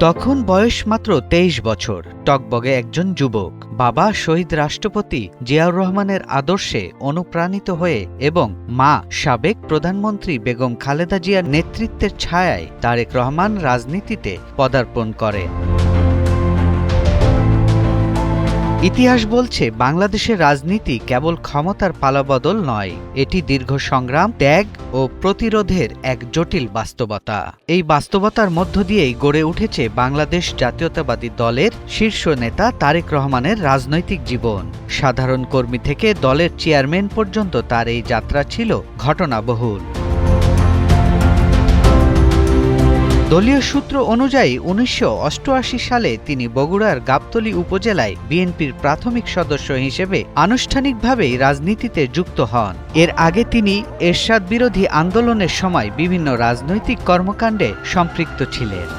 তখন বয়স মাত্র ২৩ বছর। টগবগে একজন যুবক, বাবা শহীদ রাষ্ট্রপতি জিয়াউর রহমানের আদর্শে অনুপ্রাণিত হয়ে এবং মা সাবেক প্রধানমন্ত্রী বেগম খালেদা জিয়ার নেতৃত্বের ছায়ায় তারেক রহমান রাজনীতিতে পদার্পণ করেন। ইতিহাস বলছে, বাংলাদেশের রাজনীতি কেবল ক্ষমতার পালাবদল নয়, এটি দীর্ঘ সংগ্রাম, ত্যাগ ও প্রতিরোধের এক জটিল বাস্তবতা। এই বাস্তবতার মধ্য দিয়েই গড়ে উঠেছে বাংলাদেশ জাতীয়তাবাদী দলের শীর্ষ নেতা তারেক রহমানের রাজনৈতিক জীবন। সাধারণ কর্মী থেকে দলের চেয়ারম্যান পর্যন্ত তার এই যাত্রা ছিল ঘটনাবহুল। দলীয় সূত্র অনুযায়ী ১৯৮৮ সালে তিনি বগুড়ার গাবতলী উপজেলায় বিএনপির প্রাথমিক সদস্য হিসেবে আনুষ্ঠানিকভাবেই রাজনীতিতে যুক্ত হন। এর আগে তিনি এরশাদ বিরোধী আন্দোলনের সময় বিভিন্ন রাজনৈতিক কর্মকাণ্ডে সম্পৃক্ত ছিলেন।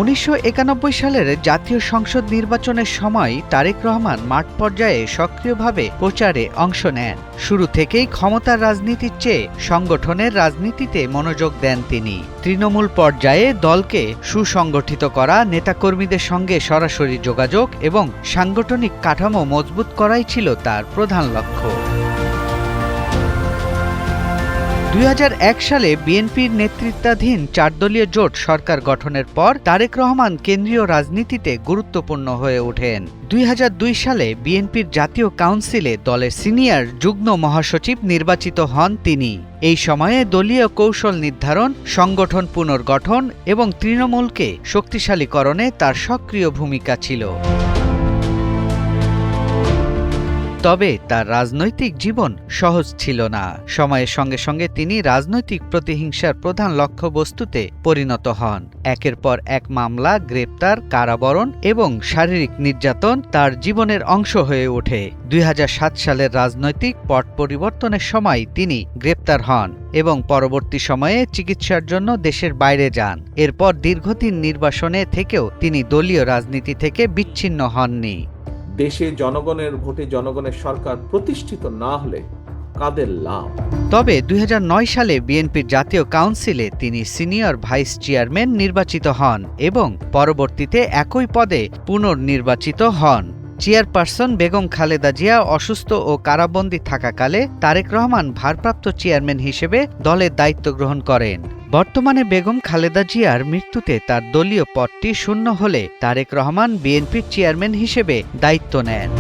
১৯৯১ সালের জাতীয় সংসদ নির্বাচনের সময় তারেক রহমান মাঠ পর্যায়ে সক্রিয়ভাবে প্রচারে অংশ নেন। শুরু থেকেই ক্ষমতার রাজনীতির চেয়ে সংগঠনের রাজনীতিতে মনোযোগ দেন তিনি। তৃণমূল পর্যায়ে দলকে সুসংগঠিত করা, নেতাকর্মীদের সঙ্গে সরাসরি যোগাযোগ এবং সাংগঠনিক কাঠামো মজবুত করাই ছিল তার প্রধান লক্ষ্য। ২০০১ সালে বিএনপির নেতৃত্বাধীন ৪ দলীয় জোট সরকার গঠনের পর তারেক রহমান কেন্দ্রীয় রাজনীতিতে গুরুত্বপূর্ণ হয়ে ওঠেন। ২০০২ সালে বিএনপির জাতীয় কাউন্সিলে দলের সিনিয়র যুগ্ম মহাসচিব নির্বাচিত হন তিনি। এই সময়ে দলীয় কৌশল নির্ধারণ, সংগঠন পুনর্গঠন এবং তৃণমূলকে শক্তিশালীকরণে তার সক্রিয় ভূমিকা ছিল। তবে তার রাজনৈতিক জীবন সহজ ছিল না। সময়ের সঙ্গে সঙ্গে তিনি রাজনৈতিক প্রতিহিংসার প্রধান লক্ষ্যবস্তুতে পরিণত হন। একের পর এক মামলা, গ্রেপ্তার, কারাবরণ এবং শারীরিক নির্যাতন তার জীবনের অংশ হয়ে ওঠে। ২০০৭ সালের রাজনৈতিক পট পরিবর্তনের সময় তিনি গ্রেপ্তার হন এবং পরবর্তী সময়ে চিকিৎসার জন্য দেশের বাইরে যান। এরপর দীর্ঘদিন নির্বাসনে থেকেও তিনি দলীয় রাজনীতি থেকে বিচ্ছিন্ন হননি। দেশে জনগণের ভোটে জনগণের সরকার প্রতিষ্ঠিত না হলে কাদের লাভ? তবে ২০০৯ সালে বিএনপির জাতীয় কাউন্সিলে তিনি সিনিয়র ভাইস চেয়ারম্যান নির্বাচিত হন এবং পরবর্তীতে একই পদে পুনর্নির্বাচিত হন। চেয়ারপারসন বেগম খালেদা জিয়া অসুস্থ ও কারাবন্দী থাকাকালে তারেক রহমান ভারপ্রাপ্ত চেয়ারম্যান হিসেবে দলের দায়িত্ব গ্রহণ করেন। বর্তমানে বেগম খালেদা জিয়ার মৃত্যুতে তার দলীয় পদটি শূন্য হলে তারেক রহমান বিএনপির চেয়ারম্যান হিসেবে দায়িত্ব নেন।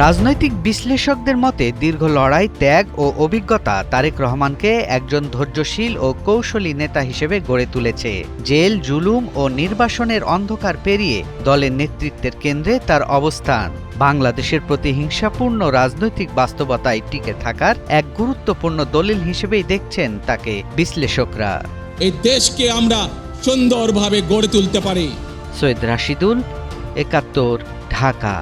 রাজনৈতিক বিশ্লেষকদের মতে দীর্ঘ লড়াই, ত্যাগ ও অভিজ্ঞতা তারেক রহমানকে একজন ধৈর্যশীল ও কৌশলী নেতা হিসেবে গড়ে তুলেছে। জেল, জুলুম ও নির্বাসনের অন্ধকার পেরিয়ে দলের নেতৃত্বের কেন্দ্রে তার অবস্থান বাংলাদেশের প্রতিহিংসাপূর্ণ রাজনৈতিক বাস্তবতায় টিকে থাকার এক গুরুত্বপূর্ণ দলিল হিসেবেই দেখছেন তাকে বিশ্লেষকরা। এই দেশকে আমরা সুন্দরভাবে গড়ে তুলতে পারি। সৈয়দ রাশিদুল, ৭১, ঢাকা।